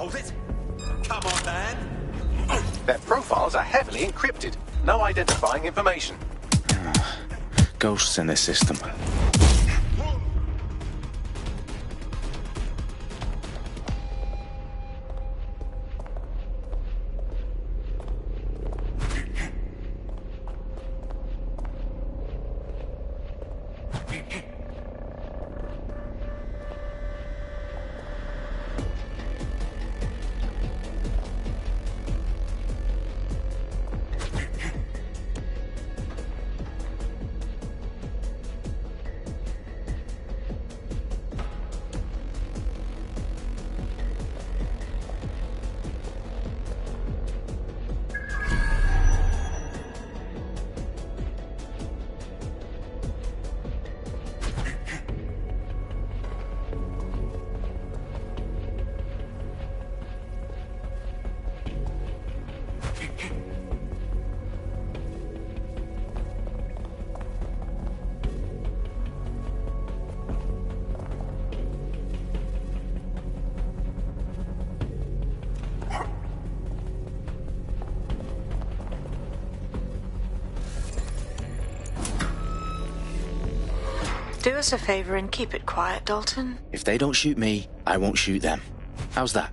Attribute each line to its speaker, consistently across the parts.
Speaker 1: hold it. Come on, man.
Speaker 2: Their profiles are heavily encrypted. No identifying information.
Speaker 3: Ghosts in this system.
Speaker 4: Do us a favour and keep it quiet, Dalton.
Speaker 3: If they don't shoot me, I won't shoot them. How's that?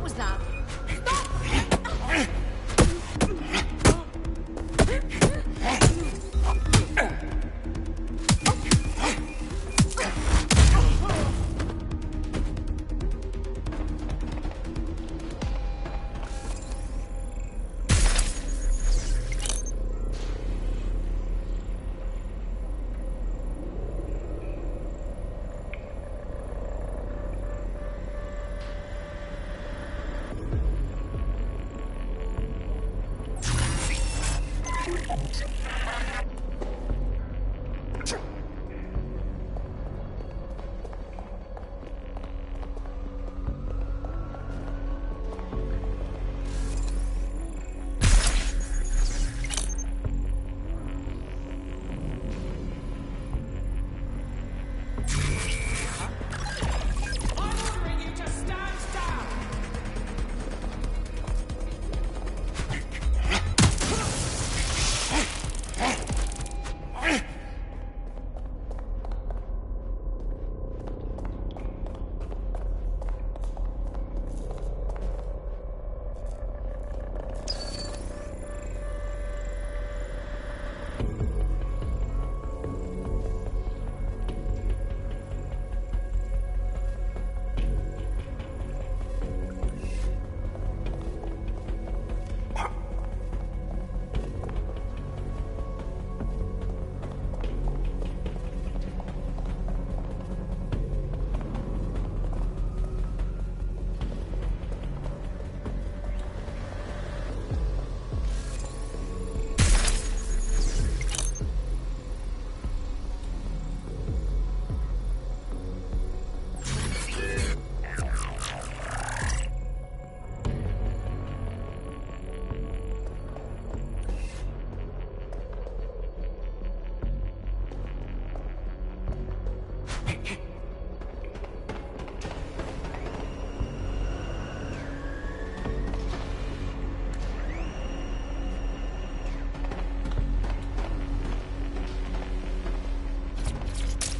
Speaker 5: was that?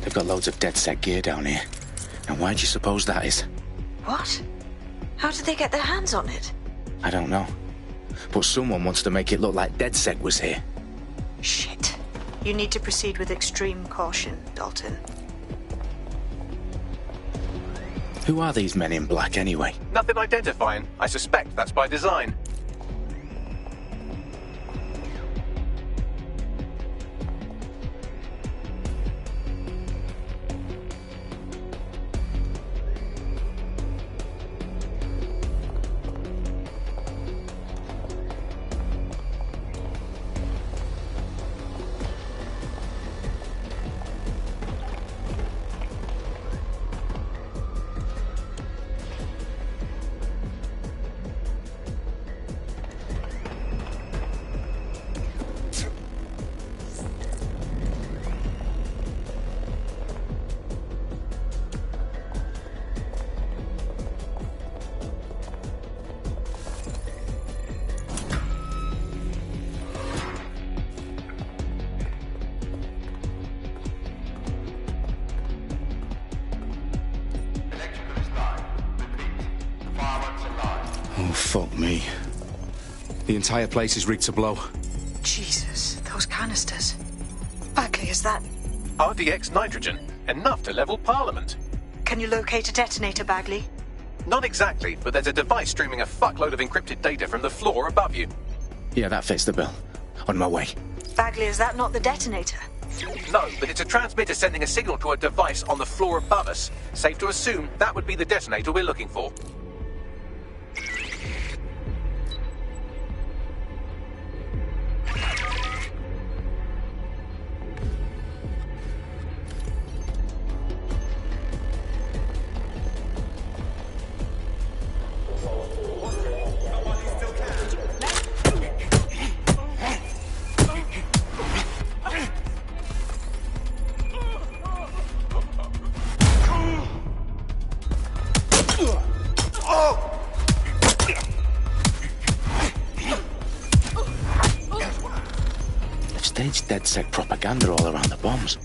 Speaker 3: They've got loads of DedSec gear down here. And why do you suppose that is?
Speaker 4: What? How did they get their hands on it?
Speaker 3: I don't know. But someone wants to make it look like DedSec was here.
Speaker 4: Shit. You need to proceed with extreme caution, Dalton.
Speaker 3: Who are these men in black anyway?
Speaker 2: Nothing identifying. I suspect that's by design.
Speaker 3: Oh, fuck me.
Speaker 6: The entire place is rigged to blow.
Speaker 4: Jesus, those canisters. Bagley, is that...
Speaker 2: RDX nitrogen. Enough to level Parliament.
Speaker 4: Can you locate a detonator, Bagley?
Speaker 2: Not exactly, but there's a device streaming a fuckload of encrypted data from the floor above you.
Speaker 3: Yeah, that fits the bill. On my way.
Speaker 4: Bagley, is that not the detonator?
Speaker 2: No, but it's a transmitter sending a signal to a device on the floor above us. Safe to assume that would be the detonator we're looking for.
Speaker 3: Staged DedSec propaganda all around the bombs.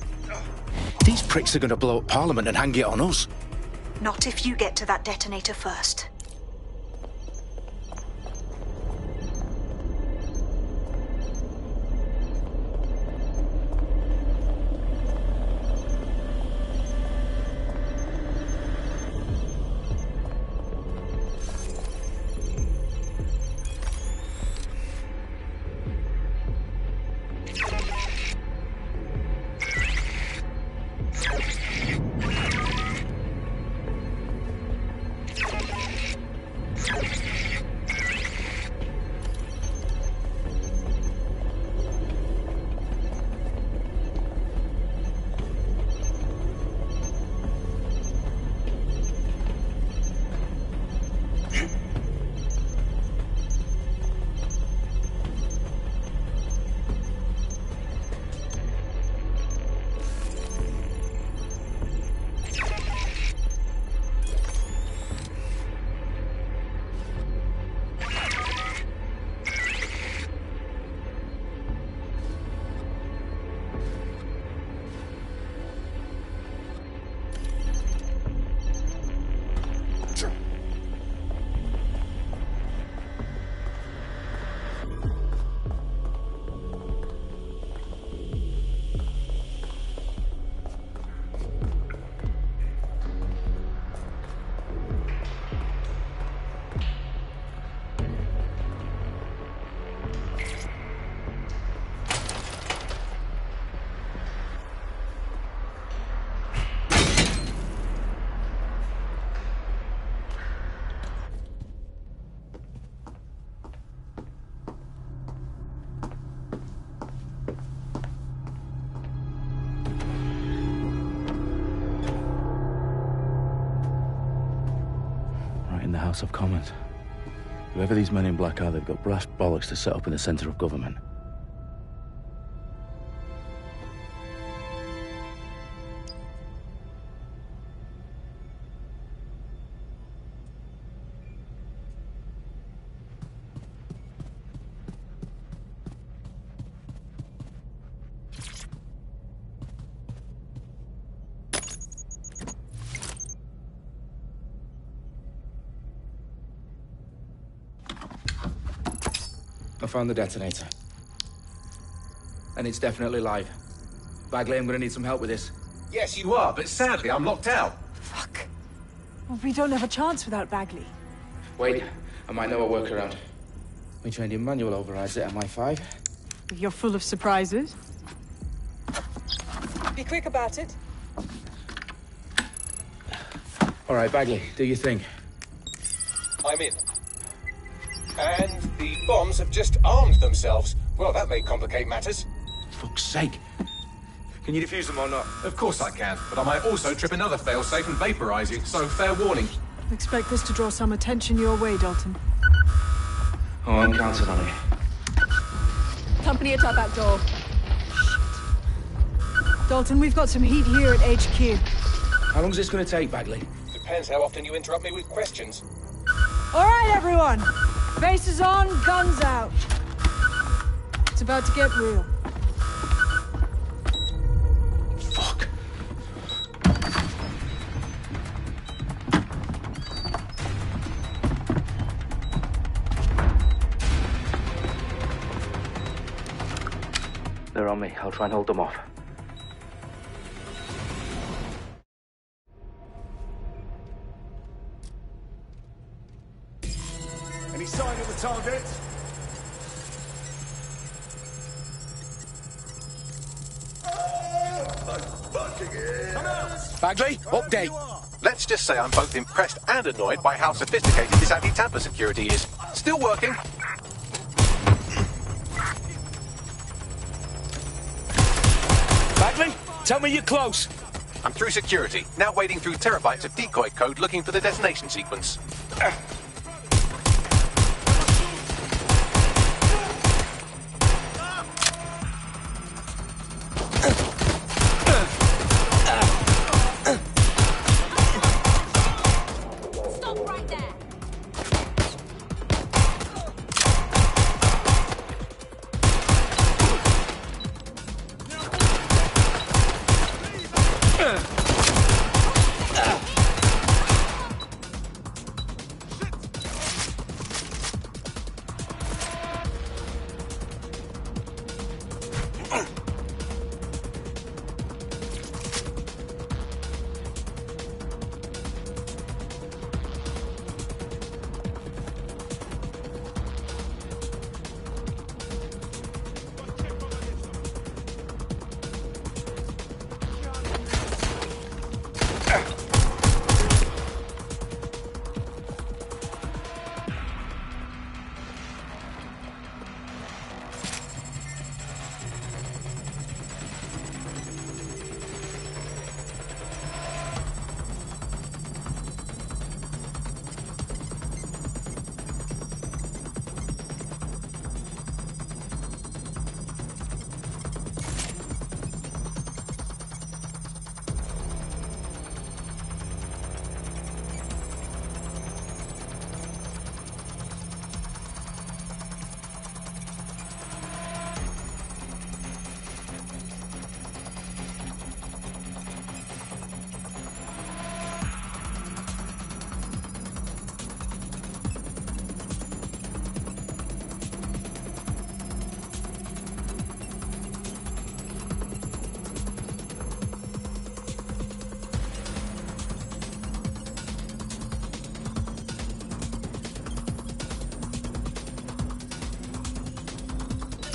Speaker 3: These pricks are going to blow up Parliament and hang it on us.
Speaker 4: Not if you get to that detonator first.
Speaker 3: House of Commons. Whoever these men in black are, they've got brass bollocks to set up in the centre of government.
Speaker 6: I found the detonator. And it's definitely live. Bagley, I'm gonna need some help with this.
Speaker 2: Yes, you are, but sadly, I'm locked out.
Speaker 5: Fuck. Well, we don't have a chance without Bagley.
Speaker 6: Wait, I might know a workaround. We trained in manual overrides at MI5.
Speaker 5: You're full of surprises. Be quick about it.
Speaker 6: All right, Bagley, do your thing.
Speaker 2: I'm in. And the bombs have just armed themselves. Well, that may complicate matters.
Speaker 3: Fuck's sake.
Speaker 6: Can you defuse them or not?
Speaker 2: Of course I can, but I might also trip another failsafe and vaporize you, so fair warning.
Speaker 5: Expect this to draw some attention your way, Dalton.
Speaker 6: Oh, I'm counting on it.
Speaker 5: Company at our back door. Shit. Dalton, we've got some heat here at HQ.
Speaker 6: How long's this gonna take, Bagley?
Speaker 2: Depends how often you interrupt me with questions.
Speaker 5: All right, everyone. Faces on, guns out. It's about to get real.
Speaker 3: Fuck.
Speaker 6: They're on me. I'll try and hold them off.
Speaker 1: Any sign of the target?
Speaker 6: Bagley, update.
Speaker 2: Let's just say I'm both impressed and annoyed by how sophisticated this anti-tamper security is. Still working.
Speaker 6: Bagley, tell me you're close.
Speaker 2: I'm through security, now wading through terabytes of decoy code looking for the detonation sequence.
Speaker 7: Stop right there!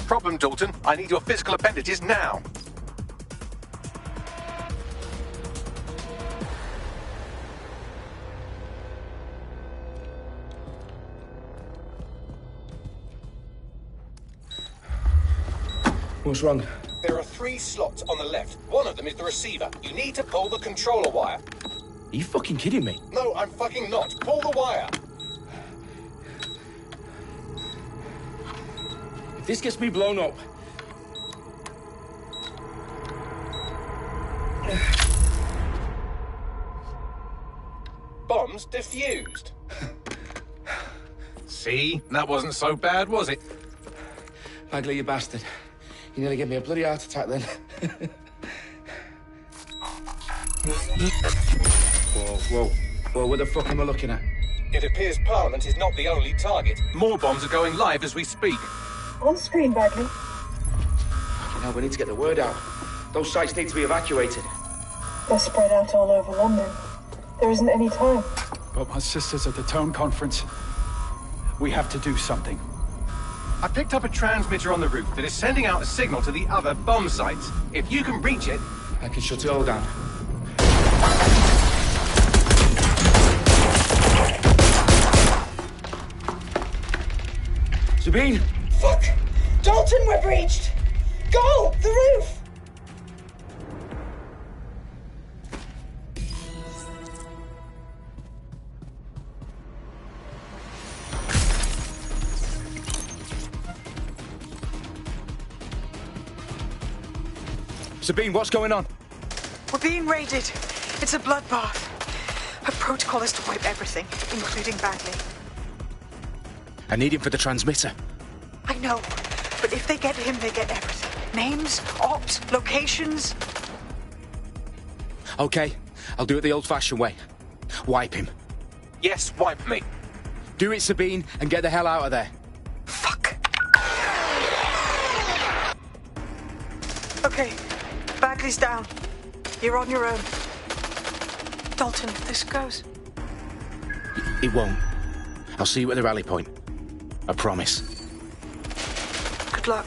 Speaker 2: Problem, Dalton. I need your physical appendages now.
Speaker 6: What's wrong?
Speaker 2: There are 3 slots on the left. One of them is the receiver. You need to pull the controller wire.
Speaker 6: Are you fucking kidding me?
Speaker 2: No, I'm fucking not. Pull the wire.
Speaker 6: this gets me blown up.
Speaker 2: Bombs defused. See? That wasn't so bad, was it?
Speaker 6: Bagley, you bastard. You nearly gave me a bloody heart attack then. Whoa, what the fuck am I looking at?
Speaker 2: It appears Parliament is not the only target. More bombs are going live as we speak.
Speaker 5: On screen, Bagley.
Speaker 6: You know, we need to get the word out. Those sites need to be evacuated.
Speaker 5: They're spread out all over London. There isn't any time.
Speaker 1: But my sister's at the town conference. We have to do something.
Speaker 2: I picked up a transmitter on the roof that is sending out a signal to the other bomb sites. If you can reach it...
Speaker 6: I can shut it all down. Sabine!
Speaker 5: Fuck! Dalton, we're breached! Go! The roof!
Speaker 6: Sabine, what's going on?
Speaker 4: We're being raided. It's a bloodbath. Her protocol is to wipe everything, including Bagley.
Speaker 3: I need him for the transmitter.
Speaker 4: I know, but if they get him, they get everything. Names, ops, locations.
Speaker 3: Okay, I'll do it the old-fashioned way. Wipe him.
Speaker 2: Yes, wipe me.
Speaker 3: Do it, Sabine, and get the hell out of there.
Speaker 4: Fuck. Okay, Bagley's down. You're on your own. Dalton, if this goes...
Speaker 3: It won't. I'll see you at the rally point. I promise.
Speaker 4: Good luck.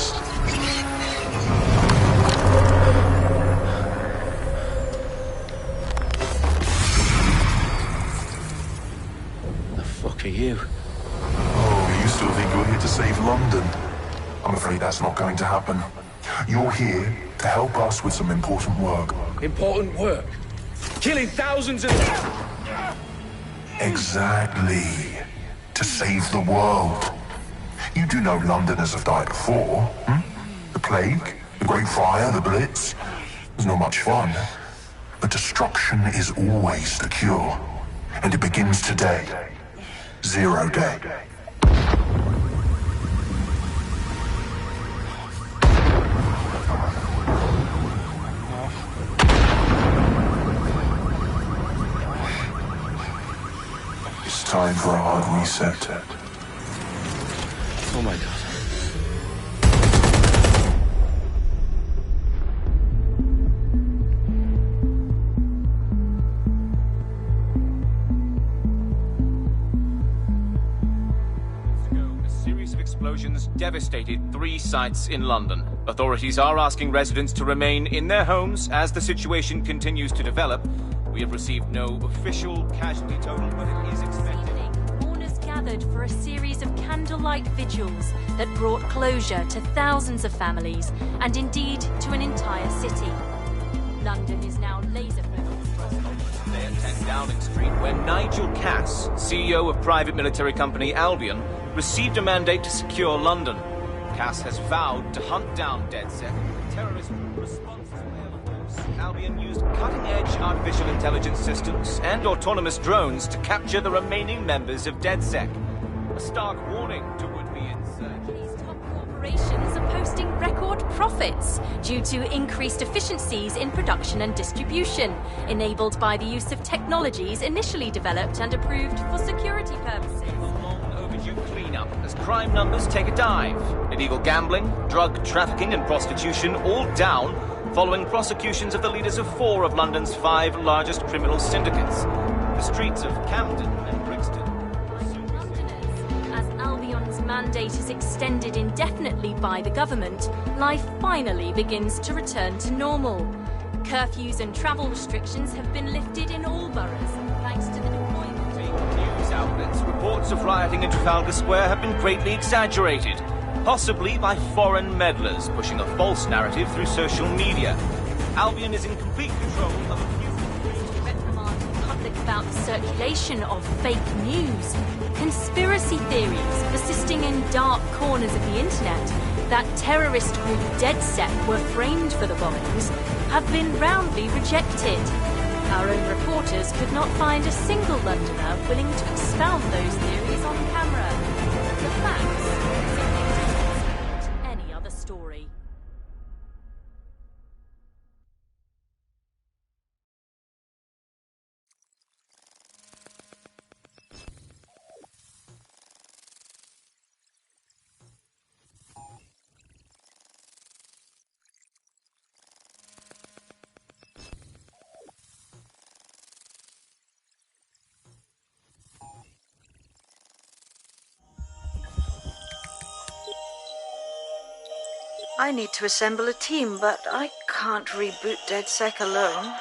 Speaker 7: Broadcast.
Speaker 3: The fuck are you?
Speaker 7: Oh, you still think you're here to save London? I'm afraid that's not going to happen. You're here to help us with some important work.
Speaker 6: Important work? Killing thousands of...
Speaker 7: Exactly. To save the world. You do know Londoners have died before, hmm? The plague, the Great Fire, the Blitz. It's not much fun. But destruction is always the cure. And it begins today. 0 day. It's time for a hard reset.
Speaker 3: Oh my God.
Speaker 8: A series of explosions devastated 3 sites in London. Authorities are asking residents to remain in their homes as the situation continues to develop. We have received no official casualty total, but it is expected.
Speaker 9: Mourners gathered for a series of candlelight vigils that brought closure to thousands of families and indeed to an entire city. London is now laser-focused.
Speaker 8: Today at 10 Downing Street, where Nigel Cass, CEO of private military company Albion, received a mandate to secure London. Cass has vowed to hunt down DedSec, the terrorist response to air force. Albion used cutting-edge artificial intelligence systems and autonomous drones to capture the remaining members of DedSec. A stark warning to would-be insurgents.
Speaker 9: These top corporations are posting record profits due to increased efficiencies in production and distribution, enabled by the use of technologies initially developed and approved for security purposes.
Speaker 8: Cleanup as crime numbers take a dive. Illegal gambling, drug trafficking and prostitution all down following prosecutions of the leaders of 4 of London's 5 largest criminal syndicates. The streets of Camden and Brixton.
Speaker 9: Londoners, as Albion's mandate is extended indefinitely by the government, life finally begins to return to normal. Curfews and travel restrictions have been lifted in all boroughs thanks to the deployment.
Speaker 8: News outlets, reports of rioting in Trafalgar Square have been greatly exaggerated, possibly by foreign meddlers pushing a false narrative through social media. Albion is in complete control of a few...
Speaker 9: reprimand the public about the circulation of fake news, conspiracy theories persisting in dark corners of the internet that terrorist group DedSec were framed for the bombings have been roundly rejected. Our own reporters could not find a single Londoner willing to expound those theories on camera. The facts simply don't support any other story.
Speaker 4: I need to assemble a team, but I can't reboot DedSec alone.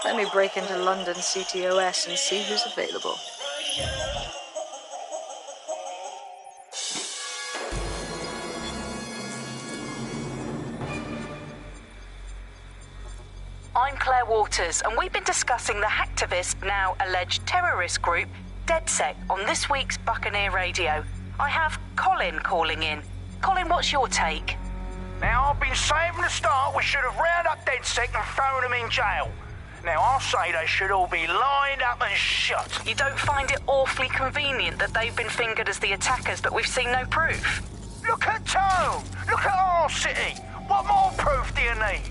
Speaker 4: Let me break into London CTOS and see who's available.
Speaker 10: I'm Claire Waters, and we've been discussing the hacktivist, now alleged terrorist group, DedSec, on this week's Buccaneer Radio. I have Colin calling in. Colin, what's your take?
Speaker 11: Now, I've been saying from the start we should have rounded up DedSec and thrown them in jail. Now, I'll say they should all be lined up and shot.
Speaker 10: You don't find it awfully convenient that they've been fingered as the attackers, but we've seen no proof?
Speaker 11: Look at town! Look at our city! What more proof do you need?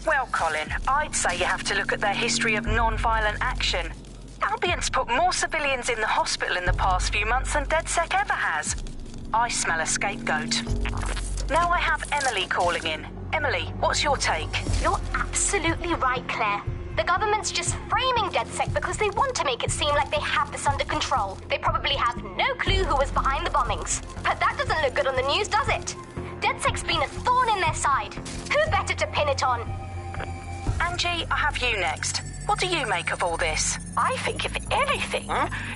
Speaker 10: Well, Colin, I'd say you have to look at their history of non-violent action. Albion's put more civilians in the hospital in the past few months than DedSec ever has. I smell a scapegoat. Now I have Emily calling in. Emily, what's your take?
Speaker 12: You're absolutely right, Claire. The government's just framing DedSec because they want to make it seem like they have this under control. They probably have no clue who was behind the bombings. But that doesn't look good on the news, does it? DedSec's been a thorn in their side. Who better to pin it on?
Speaker 10: Angie, I have you next. What do you make of all this?
Speaker 13: I think, if anything,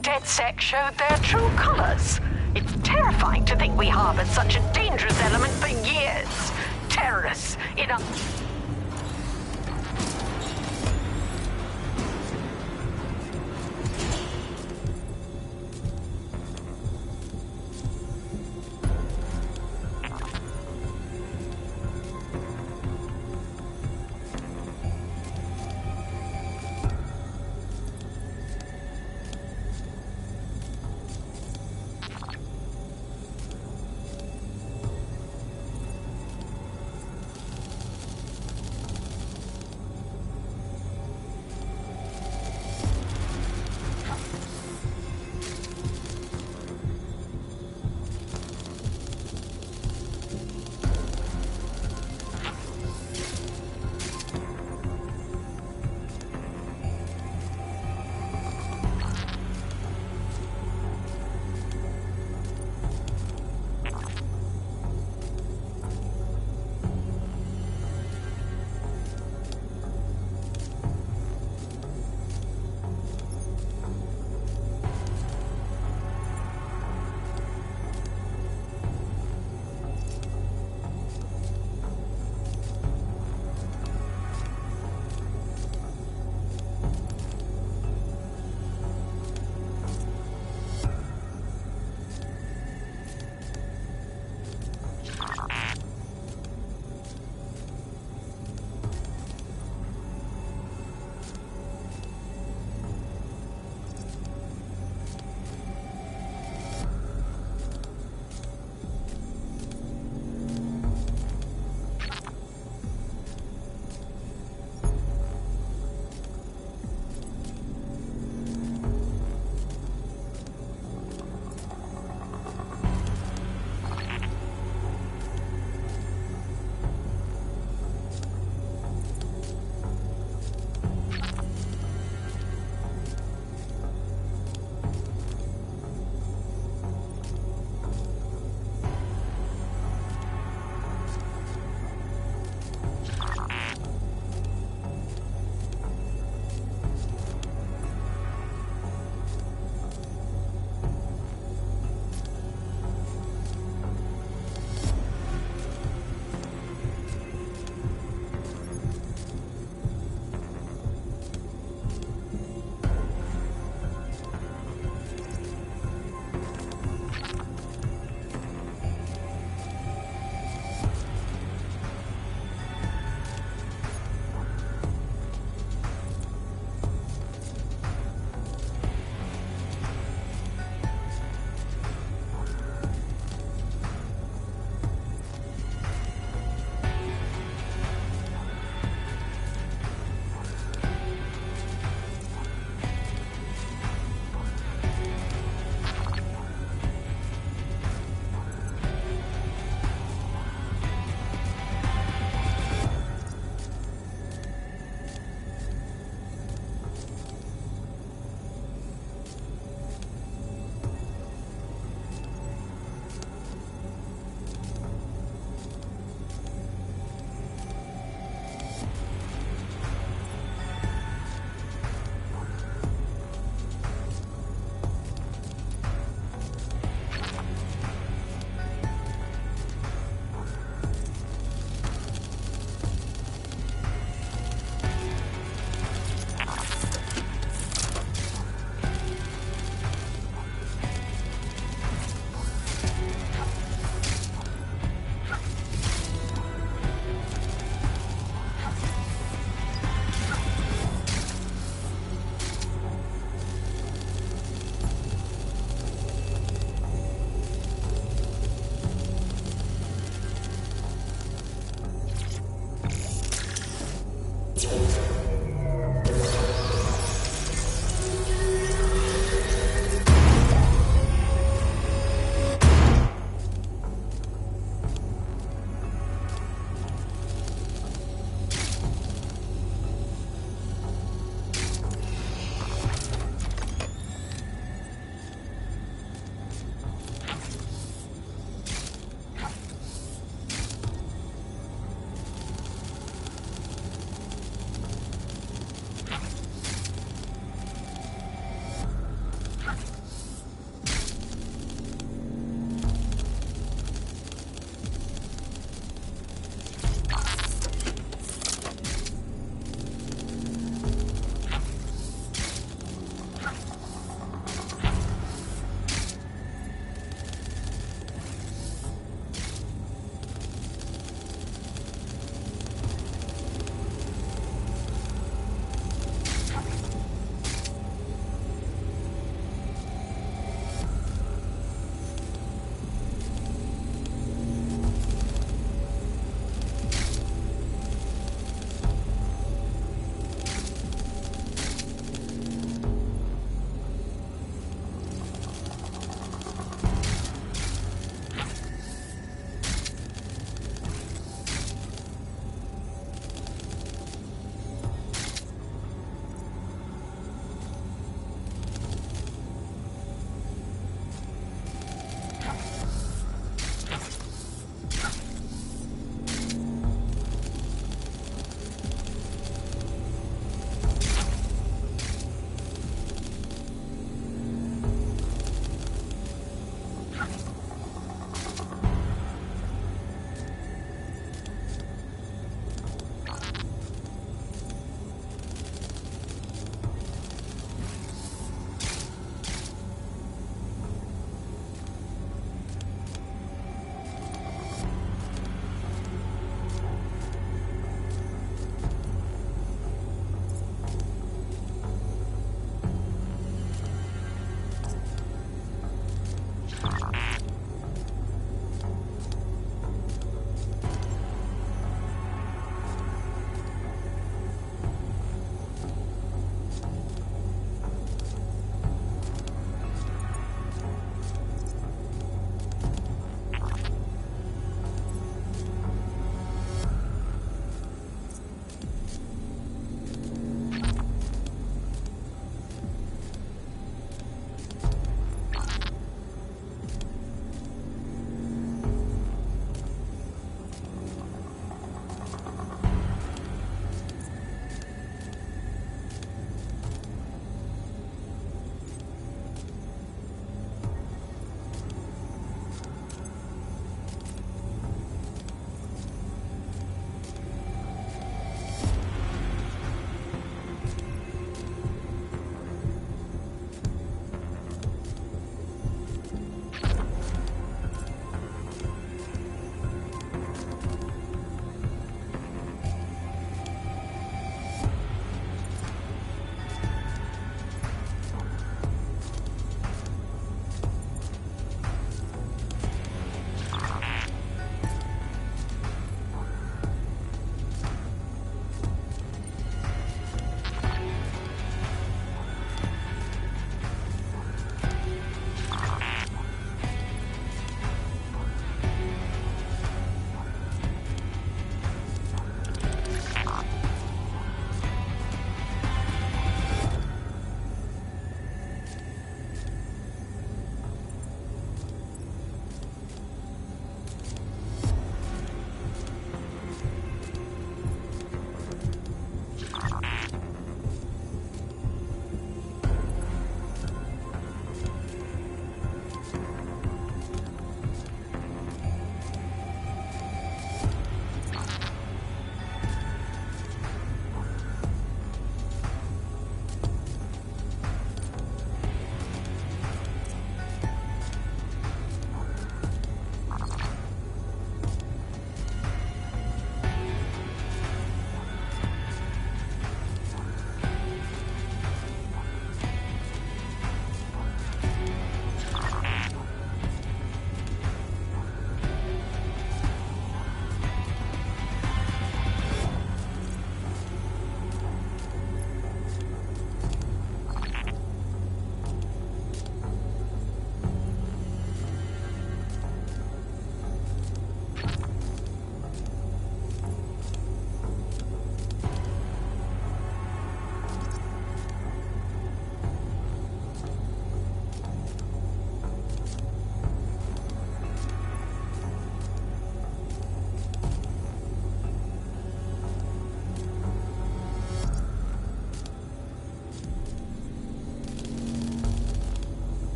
Speaker 13: DedSec showed their true colors. It's terrifying to think we harbored such a dangerous element for years. Terrorists in a...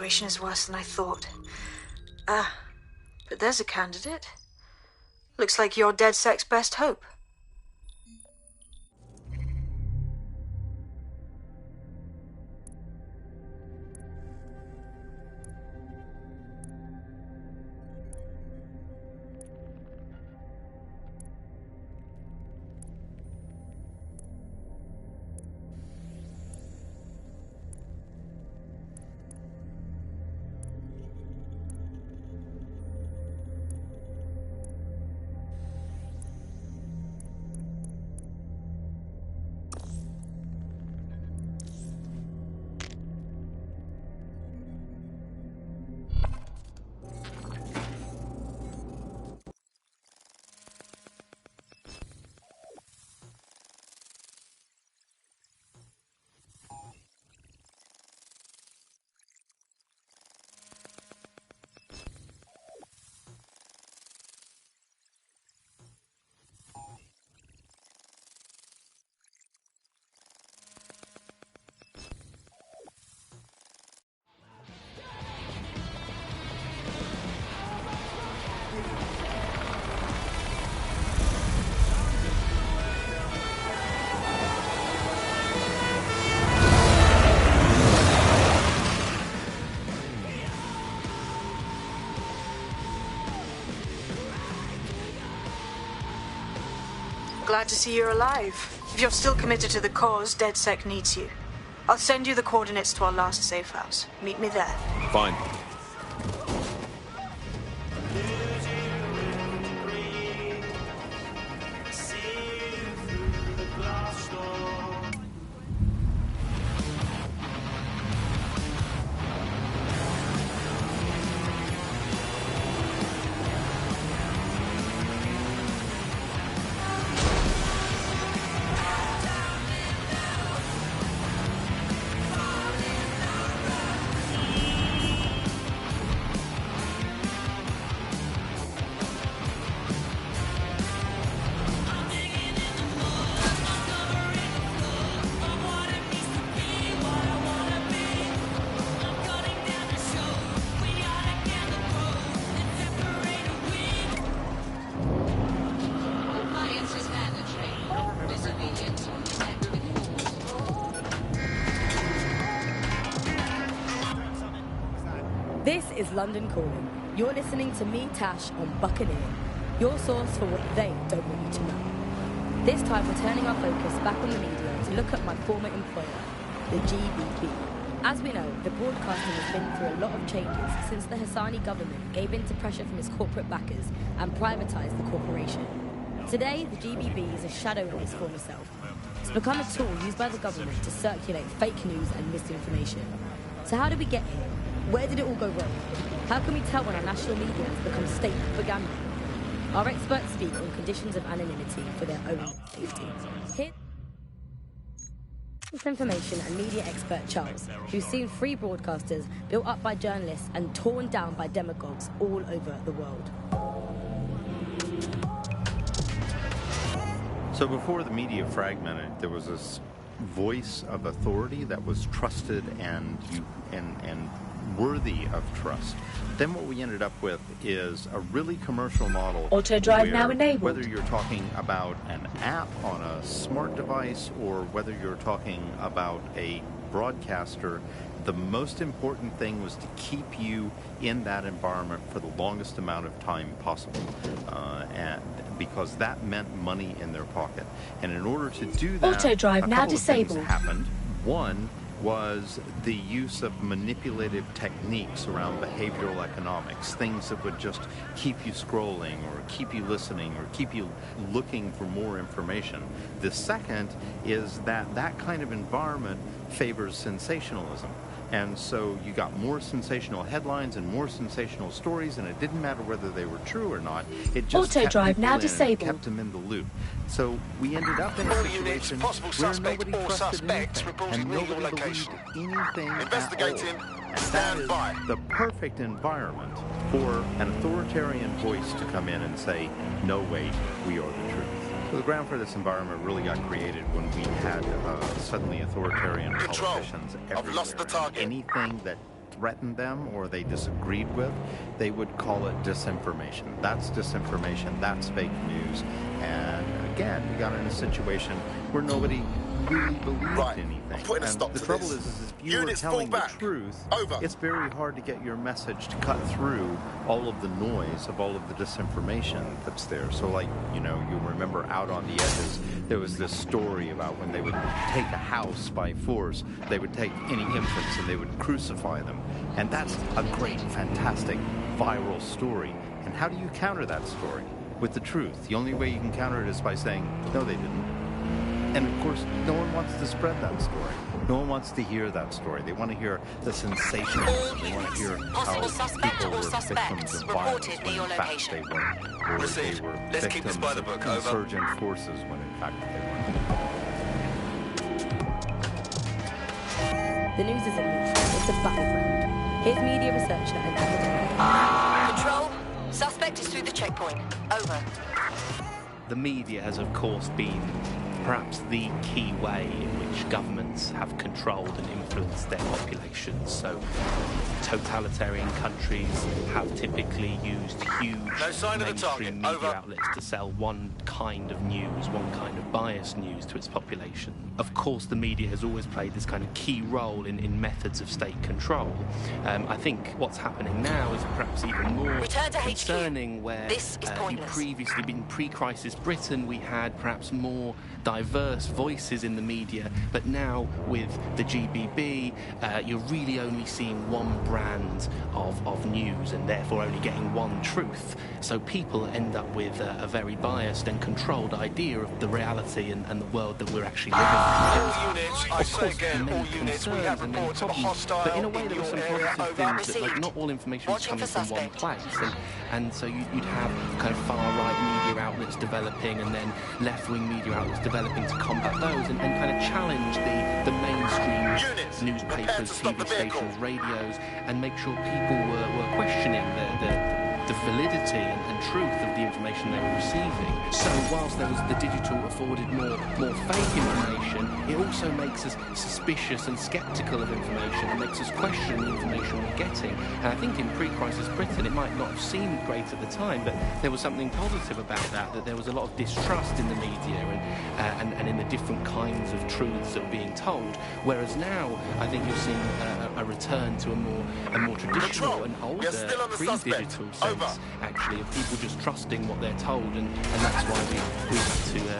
Speaker 4: situation is worse than I thought. But there's a candidate. Looks like you're DedSec's best hope. Glad to see you're alive. If you're still committed to the cause, DedSec needs you. I'll send you the coordinates to our last safe house. Meet me there.
Speaker 14: Fine.
Speaker 15: This is London Calling. You're listening to me, Tash, on Buccaneer, your source for what they don't want you to know. This time we're turning our focus back on the media to look at my former employer, the GBB. As we know, the broadcasting has been through a lot of changes since the Hassani government gave in to pressure from its corporate backers and privatised the corporation. Today, the GBB is a shadow of its former self. It's become a tool used by the government to circulate fake news and misinformation. So how did we get here? Where did it all go wrong? How can we tell when our national media has become state propaganda? Our experts speak on conditions of anonymity for their own safety. Here is information and media expert Charles, who's seen free broadcasters built up by journalists and torn down by demagogues all over the world.
Speaker 16: So before the media fragmented, there was this voice of authority that was trusted and worthy of trust. Then what we ended up with is a really commercial model.
Speaker 17: Auto drive now enabled.
Speaker 16: Whether you're talking about an app on a smart device or whether you're talking about a broadcaster, the most important thing was to keep you in that environment for the longest amount of time possible, and because that meant money in their pocket. And in order to do that,
Speaker 17: auto drive now disabled.
Speaker 16: Things happened. One was the use of manipulative techniques around behavioral economics, things that would just keep you scrolling or keep you listening or keep you looking for more information. The second is that that kind of environment favors sensationalism. And so you got more sensational headlines and more sensational stories, and it didn't matter whether they were true or not. It just
Speaker 17: auto drive now disabled.
Speaker 16: Kept them in the loop. So we ended up in a situation where nobody trusted anything, and nobody believed anything
Speaker 18: Investigating.
Speaker 16: at all. And that is the perfect environment for an authoritarian voice to come in and say, "No, wait, we are the truth." So the ground for this environment really got created when we had suddenly authoritarian politicians everywhere.
Speaker 18: I've lost the target.
Speaker 16: Anything that threatened them or they disagreed with, they would call it disinformation. That's disinformation, that's fake news. And again, we got in a situation where nobody really believed anything. And the trouble is if you were telling the truth, it's very hard to get your message to cut through all of the noise of all of the disinformation that's there. So like, you know, you'll remember Out on the Edges, there was this story about when they would take a house by force, they would take any infants and they would crucify them. And that's a great, fantastic, viral story. And how do you counter that story? With the truth. The only way you can counter it is by saying, no, they didn't. And of course, no one wants to spread that story. No one wants to hear that story. They want to hear the sensationalism. They want to hear how people were victims of violence when in fact they weren't. Or they were victims of insurgent forces when in fact they weren't.
Speaker 15: The news isn't news. It's a battleground. Here's media researcher and academic.
Speaker 14: Control, suspect is through the checkpoint. Over.
Speaker 18: The media has, of course, been perhaps the key way in which governments have controlled and influenced their populations. So totalitarian countries have typically used huge mainstream media outlets to sell one kind of news, one kind of biased news to its population. Of course, the media has always played this kind of key role in methods of state control. I think what's happening now is perhaps even more concerning, where previously, in pre-crisis Britain, we had perhaps more diverse voices in the media, but now with the GBB, you're really only seeing one brand of news and therefore only getting one truth. So people end up with a very biased and controlled idea of the reality and the world that we're actually living in.
Speaker 2: All units, I say again, all units, we have reports of a hostile
Speaker 18: but in a way there were some positive things that, like,
Speaker 14: Received.
Speaker 18: not all information was
Speaker 14: Watching
Speaker 18: coming
Speaker 14: for
Speaker 18: from one
Speaker 14: suspect.
Speaker 18: place, and so you'd have kind of far-right media outlets developing and then left-wing media outlets developing to combat those and kind of challenge the mainstream newspapers, TV stations, radios, and make sure people were questioning the validity and truth of the information they were receiving. So whilst there was the digital afforded more fake information, it also makes us suspicious and sceptical of information and makes us question the information we're getting. And I think in pre-crisis Britain, it might not have seemed great at the time, but there was something positive about that there was a lot of distrust in the media and in the different kinds of truths that were being told. Whereas now, I think you're seeing a return to a more traditional and older pre-digital sense, actually, of people just trusting what they're told, and that's why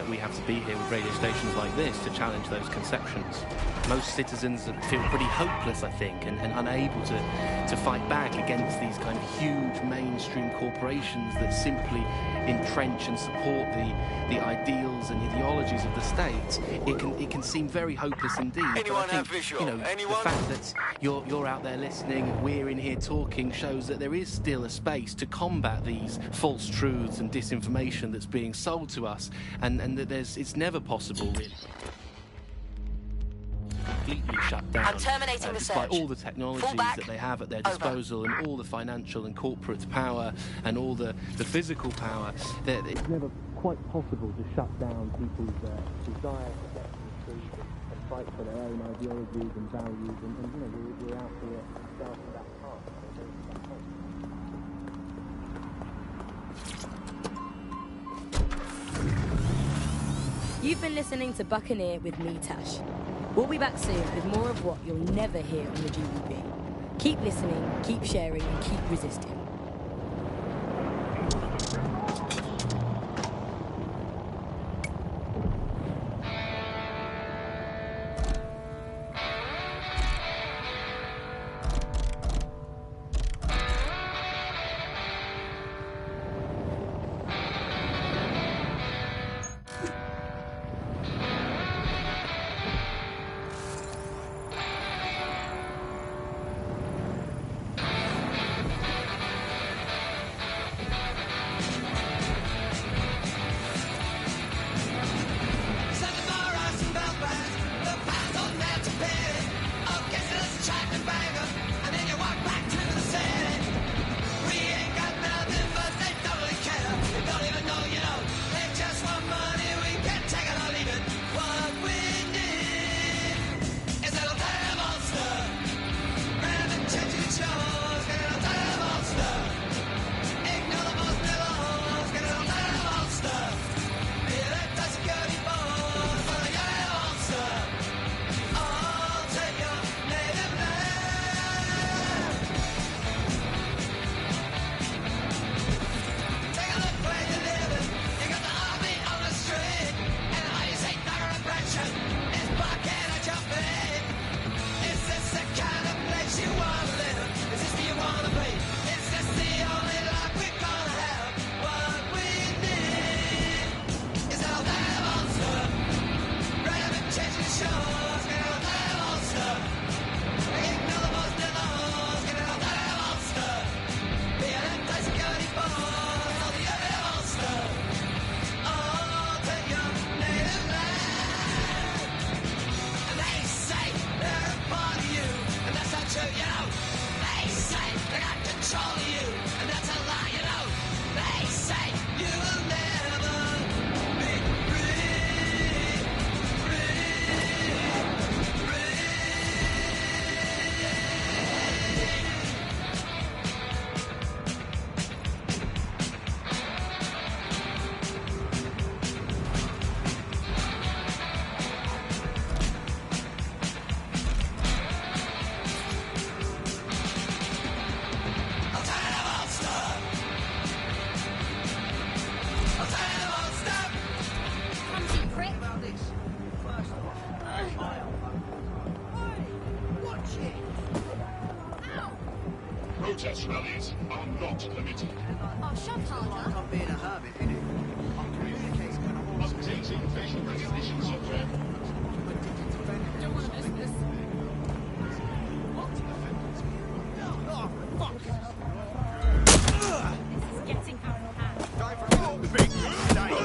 Speaker 18: we have to be here with radio stations like this to challenge those conceptions. Most citizens feel pretty hopeless, I think, and unable to fight back against these kind of huge mainstream corporations that simply entrench and support the ideals and ideologies of the state. It can seem very hopeless indeed.
Speaker 2: Anyone
Speaker 18: but I think,
Speaker 2: have visual?
Speaker 18: you know,
Speaker 2: Anyone?
Speaker 18: the fact that you're out there listening, we're in here talking, shows that there is still a space to combat these false truths and disinformation that's being sold to us, and that it's never possible really completely shut down.
Speaker 14: I'm terminating the
Speaker 18: despite
Speaker 14: search.
Speaker 18: all the technologies that they have at their disposal and all the financial and corporate power and all the physical power, it's never quite possible to shut down people's desire to get to the truth and fight for their own ideologies and values, and you know, we're out here starting that path.
Speaker 15: You've been listening to Buccaneer with me, Tash. We'll be back soon with more of what you'll never hear on the GBB. Keep listening, keep sharing, and keep resisting.
Speaker 7: Protest rallies are not permitted.
Speaker 19: Oh, shove harder.
Speaker 20: I'm being a hermit, innit? I'm communicating when I'm on
Speaker 7: Updating facial recognition software.
Speaker 19: Don't want to miss this.
Speaker 20: Oh, fuck!
Speaker 19: This is getting out of hand.
Speaker 20: Time for a little big today.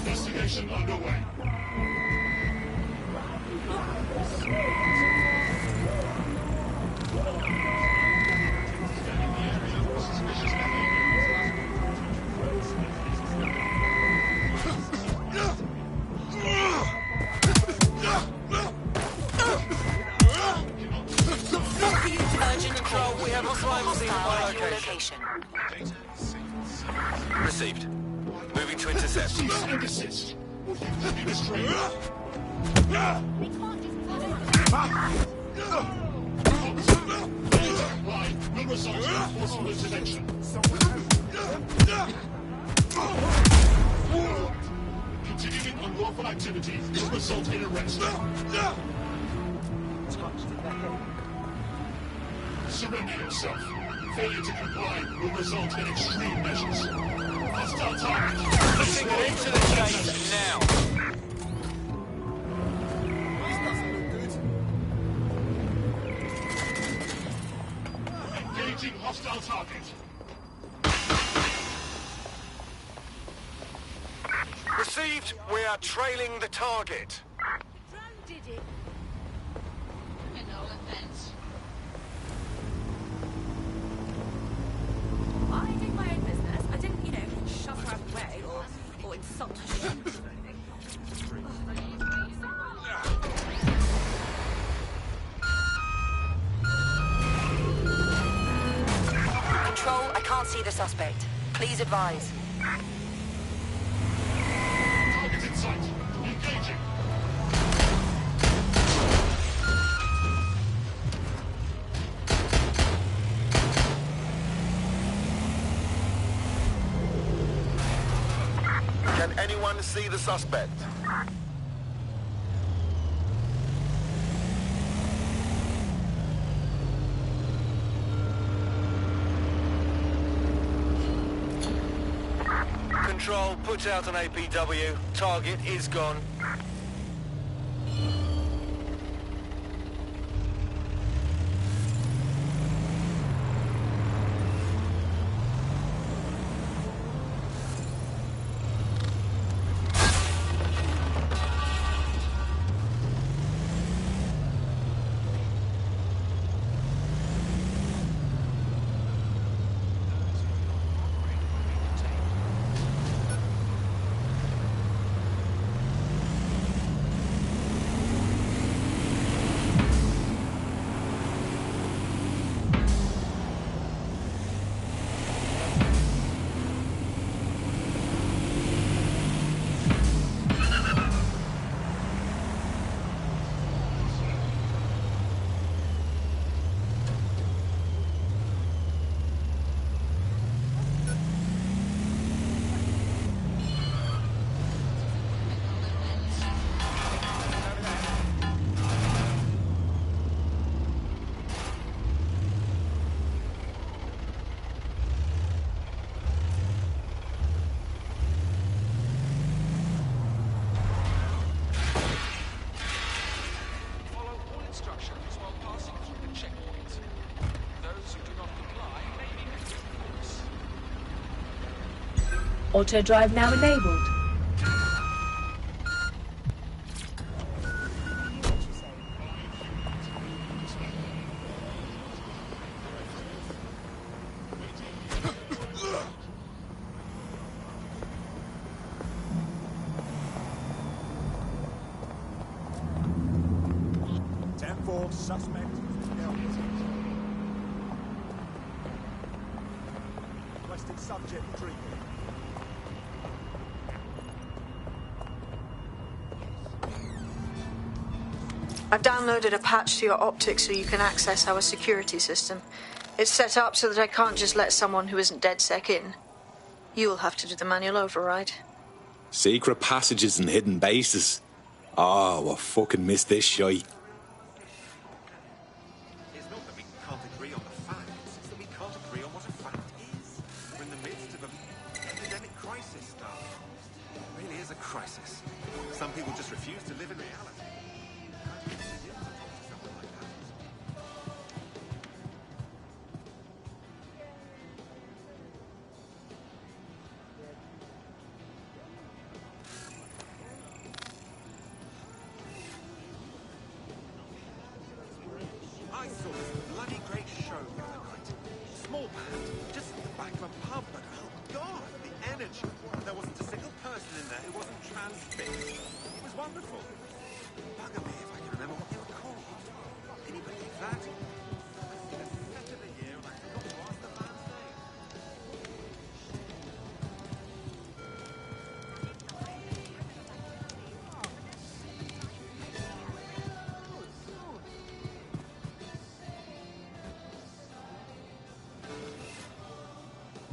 Speaker 7: Investigation underway.
Speaker 19: Urgent control, we have a crime scene at your location.
Speaker 21: Received. Moving to intercept.
Speaker 7: Cease and desist. Or you will be restrained. Line will result in forceful intervention. Continuing unlawful activity will result in arrest. Surrender yourself. Failure to comply will result in extreme measures. Hostile target.
Speaker 21: Putting it into the chase now.
Speaker 20: This doesn't look good.
Speaker 7: Engaging hostile target.
Speaker 21: Received. We are trailing the target.
Speaker 19: Drone did it.
Speaker 7: Criminal offense.
Speaker 19: I did my own business. I didn't, shove her out of the way or insult her.
Speaker 14: Control, I can't see the suspect. Please advise.
Speaker 7: Target in sight. Engaging.
Speaker 21: Can anyone see the suspect? Control, put out an APW. Target is gone.
Speaker 17: Auto drive now enabled.
Speaker 20: Suspect. Requesting subject treatment.
Speaker 4: I've downloaded a patch to your optics so you can access our security system. It's set up so that I can't just let someone who isn't DedSec in. You'll have to do the manual override.
Speaker 3: Secret passages and hidden bases. Oh, I fucking missed this shite.
Speaker 20: It's not that we can't agree on the facts, it's that we can't agree on what a fact is. We're in the midst of an epidemic crisis, stuff. It really is a crisis. Some people just refuse to live in reality. I saw this bloody great show the other night. Small band, just at the back of a pub, but oh god, the energy. There wasn't a single person in there who wasn't transfixed. It was wonderful. Bugger me if I can remember what they were called. Can you believe that? It's the set of the year and I forgot to ask the band's name.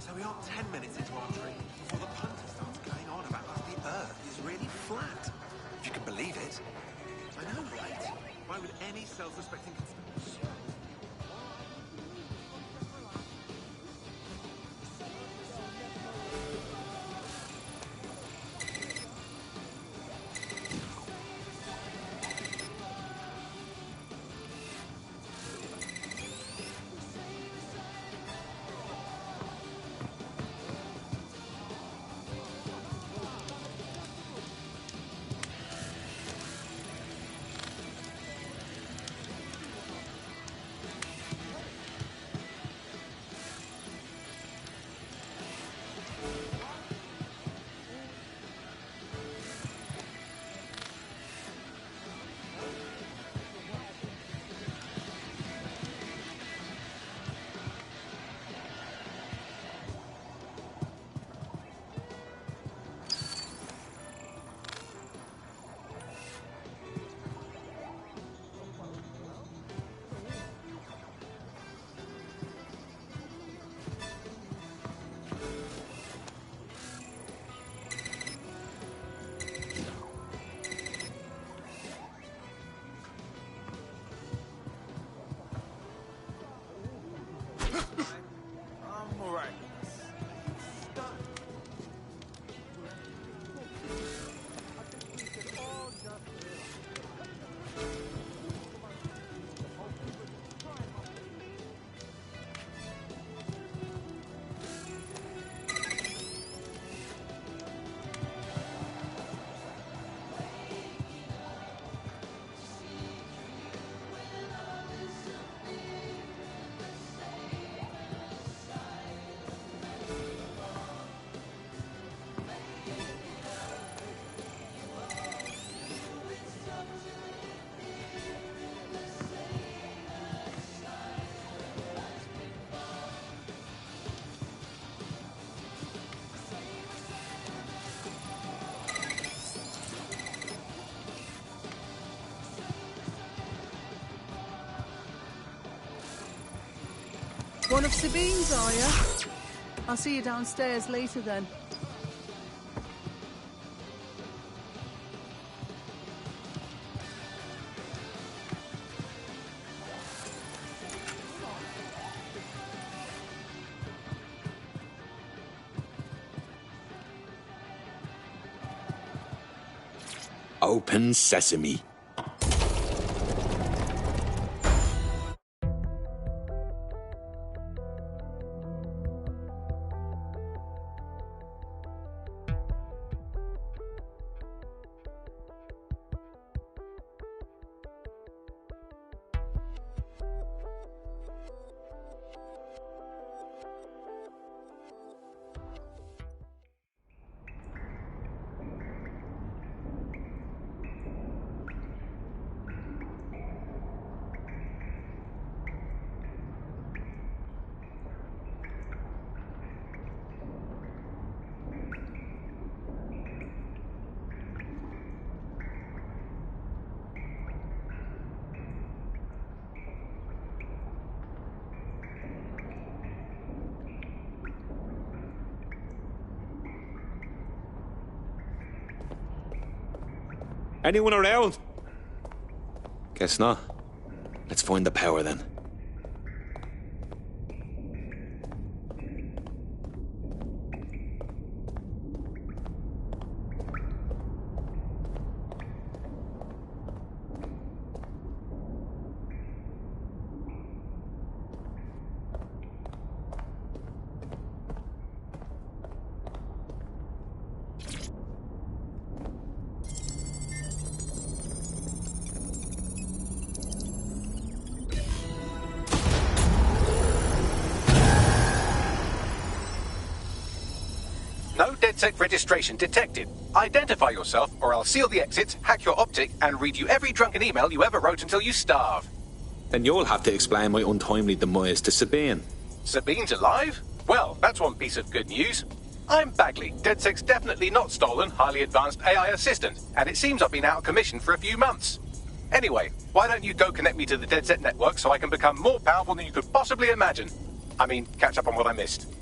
Speaker 20: So we are 10 minutes into our trip before the punter starts going on about how the Earth is really flat. If you can believe it. I know, right? Why would any self-respecting conspiracy? I'm alright.
Speaker 5: One of Sabine's, are you? I'll see you downstairs later then.
Speaker 3: Open sesame.
Speaker 1: Anyone around? Guess not. Let's find the power then.
Speaker 2: No DedSec registration detected. Identify yourself, or I'll seal the exits, hack your optic, and read you every drunken email you ever wrote until you starve.
Speaker 1: Then you'll have to explain my untimely demise to Sabine.
Speaker 2: Sabine's alive? Well, that's one piece of good news. I'm Bagley, DedSec's definitely not stolen, highly advanced AI assistant, and it seems I've been out of commission for a few months. Anyway, why don't you go connect me to the DedSec network so I can become more powerful than you could possibly imagine? I mean, catch up on what I missed.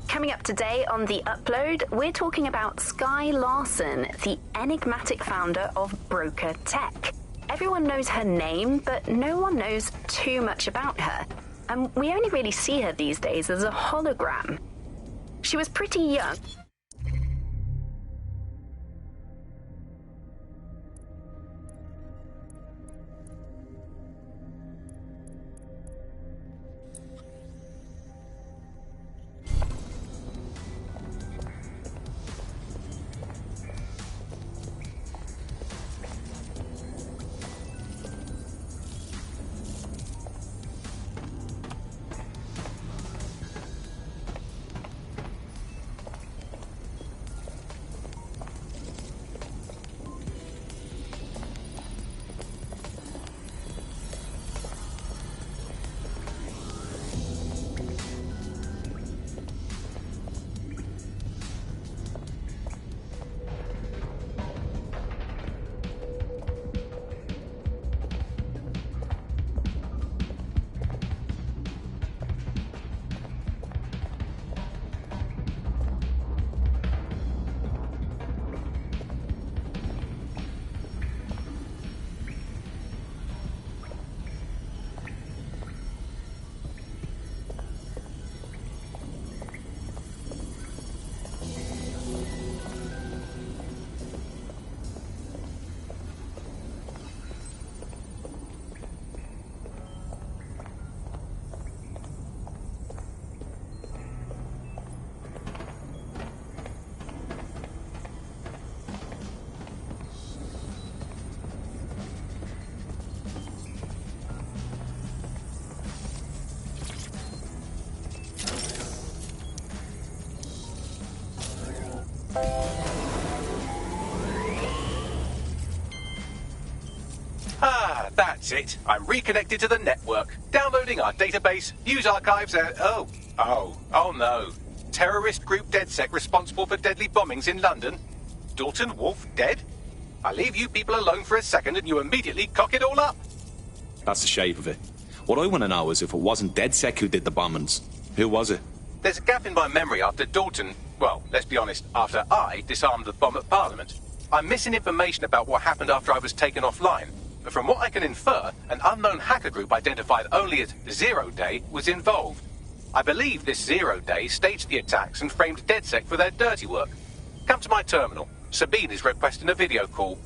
Speaker 10: Coming up today on The Upload, we're talking about Skye Larson, the enigmatic founder of Broker Tech. Everyone knows her name, but no one knows too much about her. And we only really see her these days as a hologram. She was pretty young.
Speaker 2: That's it. I'm reconnected to the network. Downloading our database, news archives, and... Oh no. Terrorist group DedSec responsible for deadly bombings in London? Dalton Wolfe dead? I leave you people alone for a second and you immediately cock it all up.
Speaker 1: That's the shape of it. What I want to know is if it wasn't DedSec who did the bombings, who was it?
Speaker 2: There's a gap in my memory after Dalton... Well, let's be honest, after I disarmed the bomb at Parliament. I'm missing information about what happened after I was taken offline. But from what I can infer, an unknown hacker group identified only as Zero Day was involved. I believe this Zero Day staged the attacks and framed DedSec for their dirty work. Come to my terminal. Sabine is requesting a video call.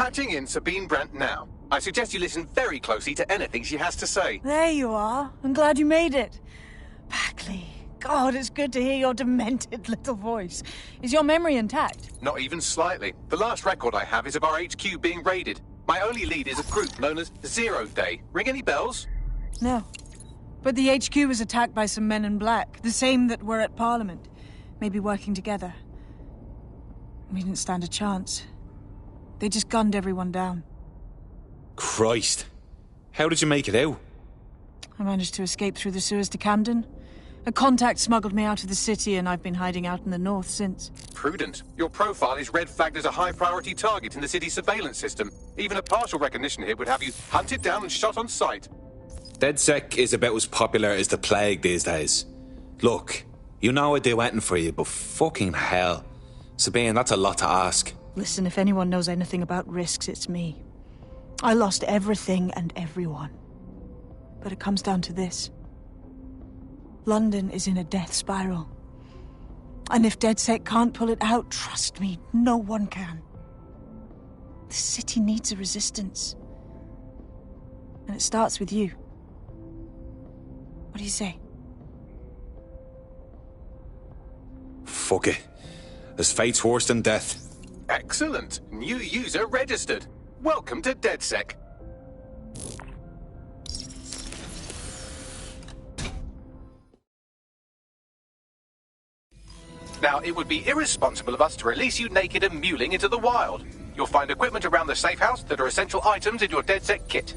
Speaker 2: Patching in Sabine Brandt now. I suggest you listen very closely to anything she has to say.
Speaker 5: There you are. I'm glad you made it. Backley. God, it's good to hear your demented little voice. Is your memory intact?
Speaker 2: Not even slightly. The last record I have is of our HQ being raided. My only lead is a group known as Zero Day. Ring any bells?
Speaker 5: No. But the HQ was attacked by some men in black, the same that were at Parliament. Maybe working together. We didn't stand a chance. They just gunned everyone down.
Speaker 1: Christ. How did you make it out?
Speaker 5: I managed to escape through the sewers to Camden. A contact smuggled me out of the city, and I've been hiding out in the north since.
Speaker 2: Prudent. Your profile is red flagged as a high-priority target in the city's surveillance system. Even a partial recognition here would have you hunted down and shot on sight.
Speaker 1: DedSec is about as popular as the plague these days. Look, you know I'd do anything for you, but fucking hell. Sabine, that's a lot to ask.
Speaker 5: Listen, if anyone knows anything about risks, it's me. I lost everything and everyone. But it comes down to this. London is in a death spiral. And if DedSec can't pull it out, trust me, no one can. The city needs a resistance. And it starts with you. What do you say?
Speaker 1: Fuck it. As fate's worse than death.
Speaker 2: Excellent. New user registered. Welcome to DedSec. Now, it would be irresponsible of us to release you naked and mewling into the wild. You'll find equipment around the safe house that are essential items in your DedSec kit.